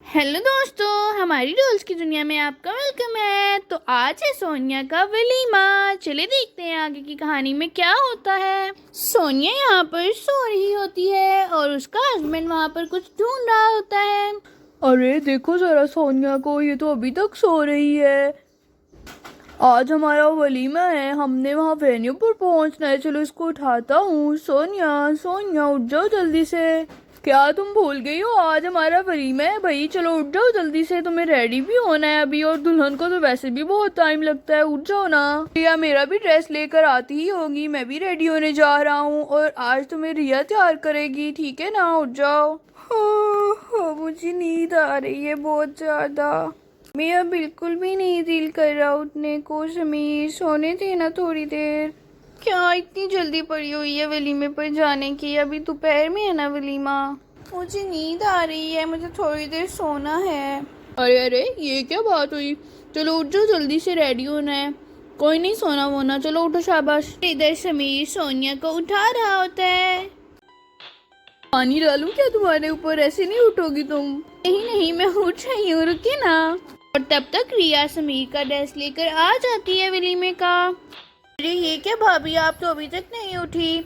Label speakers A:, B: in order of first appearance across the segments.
A: Hello दोस्तों, हमारी dolls की दुनिया में आपका वेलकम है। तो आज है सोनिया का वलीमा। चले देखते हैं आगे की कहानी में क्या होता है। सोनिया यहाँ पर सो रही होती है और उसका हस्बैंड वहाँ पर कुछ ढूंढ रहा होता है।
B: अरे देखो जरा सोनिया को, ये तो अभी तक सो रही है। आज हमारा वलीमा है, हमने वहाँ वेन्यू पर पहुँचना है। चलो इसको उठाता हूँ। सोनिया सोनिया उठ जाओ जल्दी से। क्या तुम भूल गई हो, आज हमारा वलीमा है भाई। चलो उठ जाओ जल्दी से, तुम्हें रेडी भी होना है अभी, और दुल्हन को तो वैसे भी बहुत टाइम लगता है। उठ जाओ ना। रिया मेरा भी ड्रेस लेकर आती ही होगी, मैं भी रेडी होने जा रहा हूँ और आज तुम्हें रिया तैयार करेगी, ठीक है ना। उठ जाओ। हाँ, मुझे नींद आ रही है बहुत ज्यादा। मेरा बिल्कुल भी नहीं दिल कर रहा उठने को। समीर सोने देना थोड़ी देर। क्या इतनी जल्दी पड़ी हुई है वलीमे पर जाने की? अभी दोपहर में है ना वलीमा। मुझे नींद आ रही है, मुझे थोड़ी देर सोना है। अरे अरे, ये क्या बात हुई? चलो उठ जाओ, जल्दी से रेडी होना है। कोई नहीं सोना वोना, चलो उठो शाबाश। इधर समीर सोनिया को उठा रहा होता है। पानी डालूं क्या तुम्हारे ऊपर? ऐसे नहीं उठोगी तुम। नहीं नहीं, मैं उठ रही हूँ, रुकी ना। और तब तक रिया समीर का ड्रेस लेकर आ जाती है वलीमे का। अरे ये क्या भाभी, आप तो अभी तक नहीं उठी।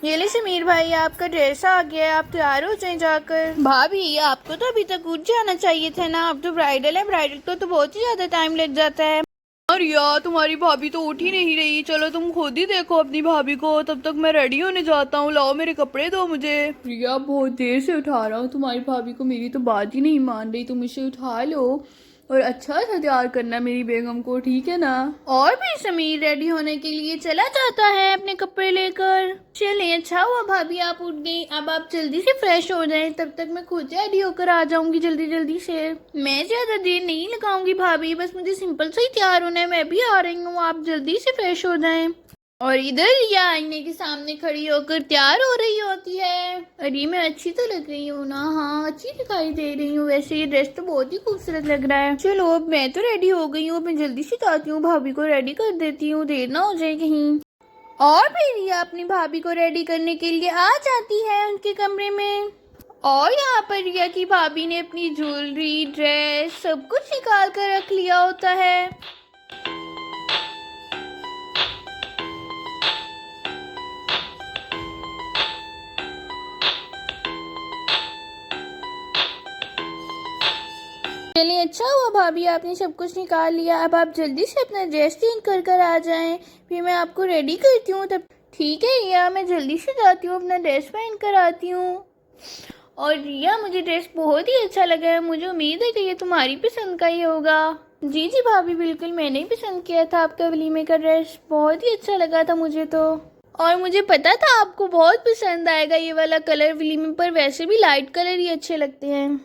B: ये ले समीर भाई, आपका ड्रेस आ गया है, आप तैयार हो जाएं जाकर। भाभी आपको तो अभी तक उठ जाना चाहिए था ना, अब तो ब्राइडल है, ब्राइडल को तो बहुत ही ज्यादा टाइम लग जाता है। और यार तुम्हारी भाभी तो उठ ही नहीं रही। चलो तुम खुद ही देखो अपनी भाभी को, तब तक मैं रेडी होने जाता हूँ। लाओ मेरे कपड़े दो मुझे। रिया बहुत देर से उठा रहा हूँ तुम्हारी भाभी को, मेरी तो बात ही नहीं मान रही। तुम इसे उठा लो और अच्छा सा तैयार करना मेरी बेगम को, ठीक है ना। और भी समीर रेडी होने के लिए चला जाता है अपने कपड़े लेकर। चलिए अच्छा हुआ भाभी आप उठ गई, अब आप जल्दी से फ्रेश हो जाएं, तब तक मैं खुद रेडी होकर आ जाऊंगी जल्दी जल्दी से। मैं ज्यादा देर नहीं लगाऊंगी भाभी, बस मुझे सिंपल से ही तैयार होना है। मैं भी आ रही हूँ, आप जल्दी से फ्रेश हो जाएं। और इधर रिया आईने के सामने खड़ी होकर तैयार हो रही होती है। अरे मैं अच्छी तो लग रही हूँ ना? हाँ अच्छी दिखाई दे रही हूँ, वैसे ये ड्रेस तो बहुत ही खूबसूरत लग रहा है। चलो अब मैं तो रेडी हो गई हूँ, मैं जल्दी से जाती हूँ, भाभी को रेडी कर देती हूँ, देर ना हो जाए कहीं। और फिर रिया अपनी भाभी को रेडी करने के लिए आ जाती है उनके कमरे में। और यहाँ पर रिया की भाभी ने अपनी ज्वेलरी, ड्रेस सब कुछ निकाल कर रख लिया होता है। चलिए अच्छा हुआ भाभी आपने सब कुछ निकाल लिया, अब आप जल्दी से अपना ड्रेस चेंज कर कर आ जाएं, फिर मैं आपको रेडी करती हूँ। तब ठीक है रिया, मैं जल्दी से जाती हूँ, अपना ड्रेस पहन कर आती हूँ। और रिया मुझे ड्रेस बहुत ही अच्छा लगा है, मुझे उम्मीद है कि ये तुम्हारी पसंद का ही होगा। जी जी भाभी बिल्कुल, मैंने ही पसंद किया था आपका वलीमे का ड्रेस, बहुत ही अच्छा लगा था मुझे तो। और मुझे पता था आपको बहुत पसंद आएगा ये वाला कलर वलीमे पर, वैसे भी लाइट कलर ही अच्छे लगते हैं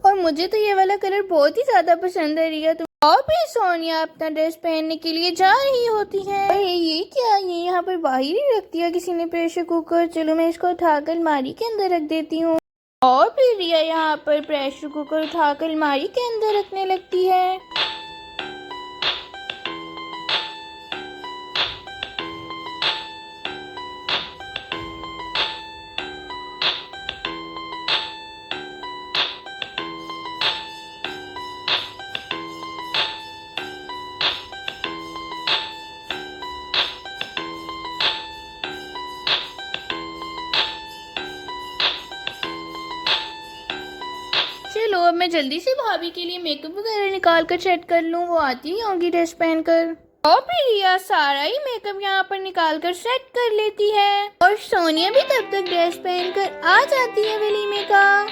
B: और मुझे तो ये वाला कलर बहुत ही ज्यादा पसंद है रिया। तो और फिर सोनिया अपना ड्रेस पहनने के लिए जा रही होती है। अरे ये क्या, ये यहाँ पर बाहर ही रख दिया किसी ने प्रेशर कुकर। चलो मैं इसको उठाकर अलमारी के अंदर रख देती हूँ। और फिर रिया यहाँ पर प्रेशर कुकर उठाकर अलमारी के अंदर रखने लगती है। चलो अब मैं जल्दी से भाभी के लिए मेकअप वगैरह निकाल कर सेट कर लूँ, वो आती ही होंगी ड्रेस पहनकर। और फिर रिया सारा ही मेकअप यहाँ पर निकाल कर सेट कर लेती है और सोनिया भी तब तक ड्रेस पहनकर आ जाती है वलीमे का।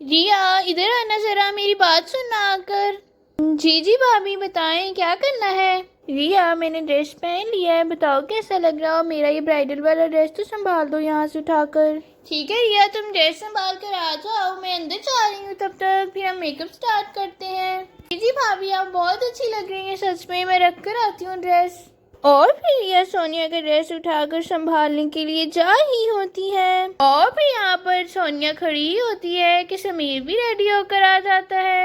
B: रिया इधर आना जरा, मेरी बात सुनना आकर। जी जी भाभी बताएं क्या करना है। रिया मैंने ड्रेस पहन लिया है, बताओ कैसा लग रहा हो? मेरा ये ब्राइडल वाला ड्रेस तो संभाल दो यहाँ से उठाकर। ठीक है रिया, तुम ड्रेस संभाल कर आ जाओ, मैं अंदर जा रही हूँ, तब तक फिर हम मेकअप स्टार्ट करते हैं। जी जी भाभी आप बहुत अच्छी लग रही हैं सच में, मैं रख कर आती हूँ ड्रेस। और फिर यह सोनिया का ड्रेस उठाकर संभालने के लिए जा ही होती है। और फिर यहाँ पर सोनिया खड़ी होती है कि समीर भी रेडी होकर आ जाता है।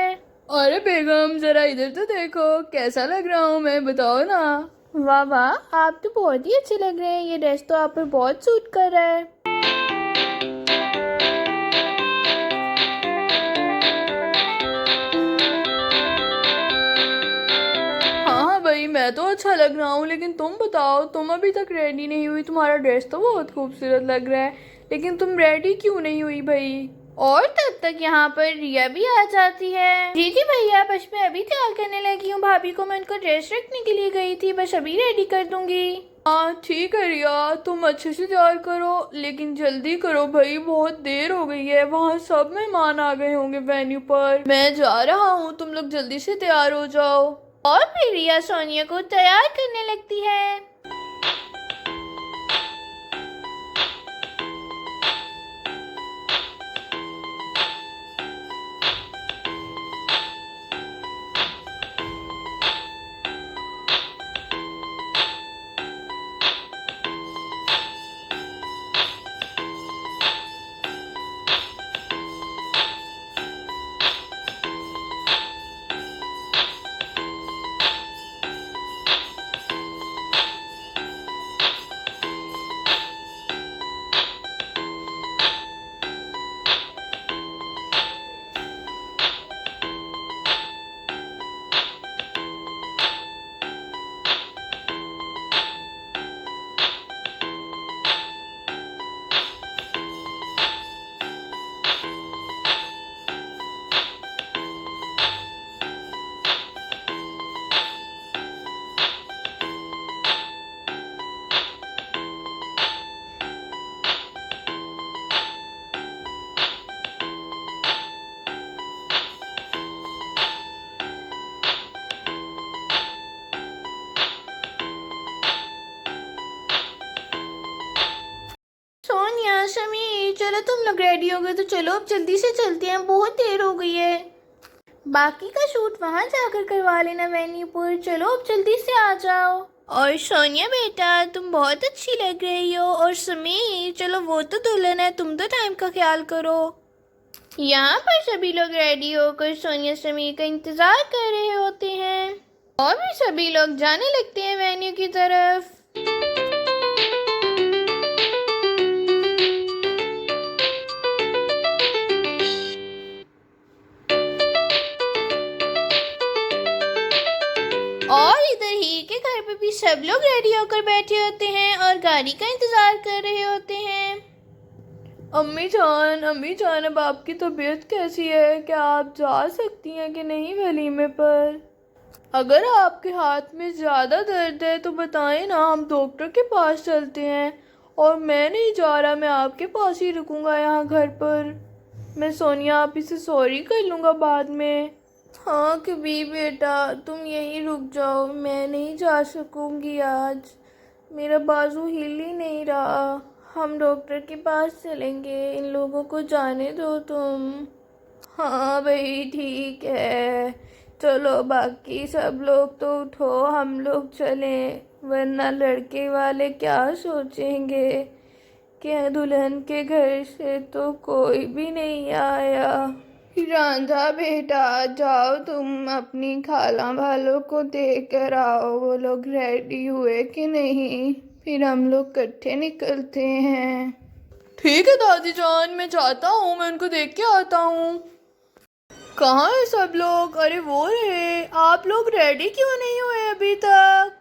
B: अरे बेगम जरा इधर तो देखो, कैसा लग रहा हूँ मैं, बताओ ना।
A: वाह वाह, आप तो बहुत ही अच्छे लग रहे हैं, ये ड्रेस तो आप पर बहुत सूट कर रहा है।
B: हाँ हाँ भाई, मैं तो अच्छा लग रहा हूँ, लेकिन तुम बताओ, तुम अभी तक रेडी नहीं हुई। तुम्हारा ड्रेस तो बहुत खूबसूरत लग रहा है, लेकिन तुम रेडी क्यों नहीं हुई भाई?
A: और तब तक यहाँ पर रिया भी आ जाती है। जी जी भैया, बस मैं अभी तैयार करने लगी हूँ, भाभी को मैं उनको ड्रेस रखने के लिए गई थी, बस अभी रेडी कर दूंगी।
B: हाँ ठीक है रिया, तुम अच्छे से तैयार करो, लेकिन जल्दी करो भाई, बहुत देर हो गई है। वहाँ सब मेहमान आ गए होंगे वेन्यू पर, मैं जा रहा हूँ, तुम लोग जल्दी से तैयार हो जाओ।
A: और फिर रिया सोनिया को तैयार करने लगती है। सोनिया, शमी, चलो तुम लोग रेडी हो गए तो चलो अब जल्दी से चलते हैं, बहुत देर हो गई है। बाकी का शूट वहां जाकर करवा लेना वेन्यू पर, चलो अब जल्दी से आ जाओ। और सोनिया बेटा, तुम बहुत अच्छी लग रही हो। और समी, चलो वो तो दुल्हन है, तुम तो टाइम का ख्याल करो। यहाँ पर सभी लोग रेडी होकर सोनिया समी का इंतजार कर रहे होते हैं और भी सभी लोग जाने लगते हैं वेन्यू की तरफ। और इधर ही के घर पे भी सब लोग रेडी होकर बैठे होते हैं और गाड़ी का इंतजार कर रहे होते हैं।
B: अम्मी जान, अब आपकी तबीयत कैसी है? क्या आप जा सकती हैं कि नहीं वलीमे पर? अगर आपके हाथ में ज़्यादा दर्द है तो बताएं ना, हम डॉक्टर के पास चलते हैं। और मैं नहीं जा रहा, मैं आपके पास ही रुकूंगा यहाँ घर पर। मैं सोनिया आप से सॉरी कर लूँगा बाद में। हाँ कभी बेटा, तुम यहीं रुक जाओ, मैं नहीं जा सकूँगी आज, मेरा बाजू हिल ही नहीं रहा। हम डॉक्टर के पास चलेंगे, इन लोगों को जाने दो तुम। हाँ भाई ठीक है, चलो बाकी सब लोग तो उठो, हम लोग चलें, वरना लड़के वाले क्या सोचेंगे कि दुल्हन के घर से तो कोई भी नहीं आया। रांझा बेटा, जाओ तुम अपनी खाला वालों को देख कर आओ, वो लोग रेडी हुए कि नहीं, फिर हम लोग इकट्ठे निकलते हैं। ठीक है दादी जान, मैं जाता हूँ, मैं उनको देख के आता हूँ। कहाँ है सब लोग? अरे वो रहे, आप लोग रेडी क्यों नहीं हुए अभी तक?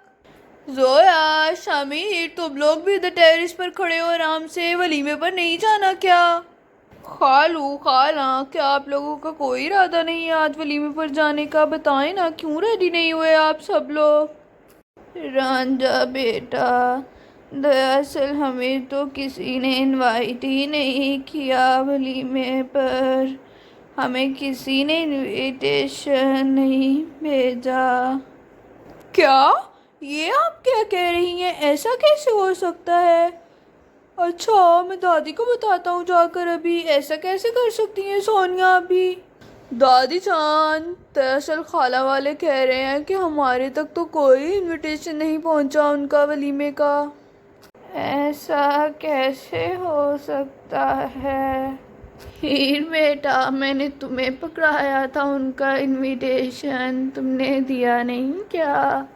B: जोया, शामिर, तुम लोग भी इधर टेरेस पर खड़े हो आराम से, वलीमे पर नहीं जाना क्या? खाला, क्या आप लोगों का कोई इरादा नहीं है आज वलीमे पर जाने का? बताएं ना, क्यों रेडी नहीं हुए आप सब लोग? रांझा बेटा, दरअसल हमें तो किसी ने इनवाइट ही नहीं किया वलीमे पर, हमें किसी ने इनविटेशन नहीं भेजा। क्या? ये आप क्या कह रही हैं? ऐसा कैसे हो सकता है? अच्छा, मैं दादी को बताता हूँ जाकर अभी। ऐसा कैसे कर सकती हैं सोनिया अभी? दादी जान, दरअसल खाला वाले कह रहे हैं कि हमारे तक तो कोई इनविटेशन नहीं पहुँचा उनका वलीमे का। ऐसा कैसे हो सकता है?
A: हीर बेटा, मैंने तुम्हें पकड़ाया था, उनका इनविटेशन तुमने दिया नहीं क्या?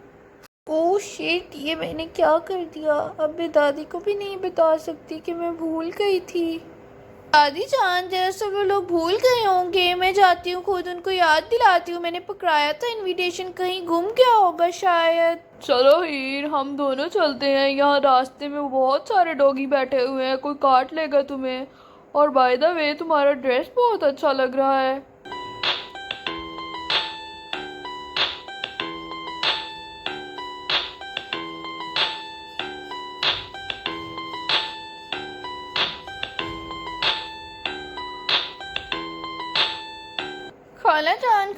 A: ओह शिट, ये मैंने क्या कर दिया। अब मैं दादी को भी नहीं बता सकती कि मैं भूल गई थी। दादी जान, दरअसल वो लोग भूल गए होंगे। मैं जाती हूँ, खुद उनको याद दिलाती हूँ। मैंने पकड़ाया था इनविटेशन, कहीं गुम गया होगा शायद।
B: चलो हीर, हम दोनों चलते हैं। यहाँ रास्ते में बहुत सारे डॉगी बैठे हुए हैं, कोई काट लेगा तुम्हें। और बाय द वे, तुम्हारा ड्रेस बहुत अच्छा लग रहा है।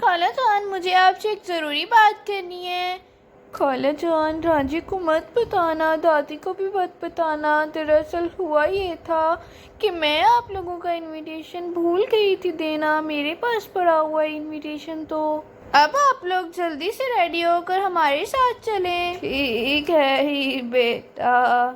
A: खाला जान, मुझे आपसे एक ज़रूरी बात करनी है। खाला जान, राजी को मत बताना, दादी को भी मत बताना। दरअसल हुआ ये था कि मैं आप लोगों का इनविटेशन भूल गई थी देना। मेरे पास पड़ा हुआ इनविटेशन, तो अब आप लोग जल्दी से रेडी होकर हमारे साथ चलें। ठीक है ही बेटा,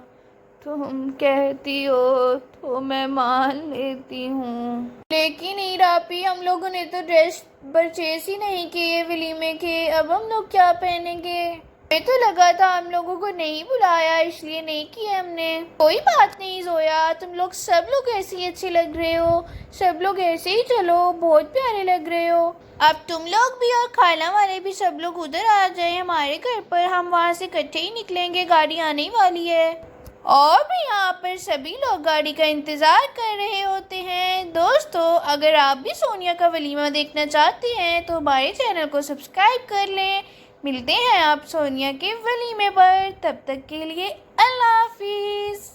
A: तुम कहती हो तो मैं मान लेती हूँ। लेकिन हीरापी, हम लोगों ने तो ड्रेस परचेज ही नहीं किए वलीमे के, अब हम लोग क्या पहनेंगे? हमें तो लगा था हम लोगों को नहीं बुलाया, इसलिए नहीं किया हमने। कोई बात नहीं जोया, तुम लोग सब लोग ऐसे ही अच्छे लग रहे हो। सब लोग ऐसे ही चलो, बहुत प्यारे लग रहे हो। अब तुम लोग भी और खाला वाले भी सब लोग उधर आ जाए हमारे घर पर, हम वहाँ से इकट्ठे ही निकलेंगे, गाड़ी आने वाली है। और भी यहाँ पर सभी लोग गाड़ी का इंतज़ार कर रहे होते हैं। दोस्तों, अगर आप भी सोनिया का वलीमा देखना चाहते हैं तो हमारे चैनल को सब्सक्राइब कर लें। मिलते हैं आप सोनिया के वलीमे पर, तब तक के लिए अल्लाह हाफिज़।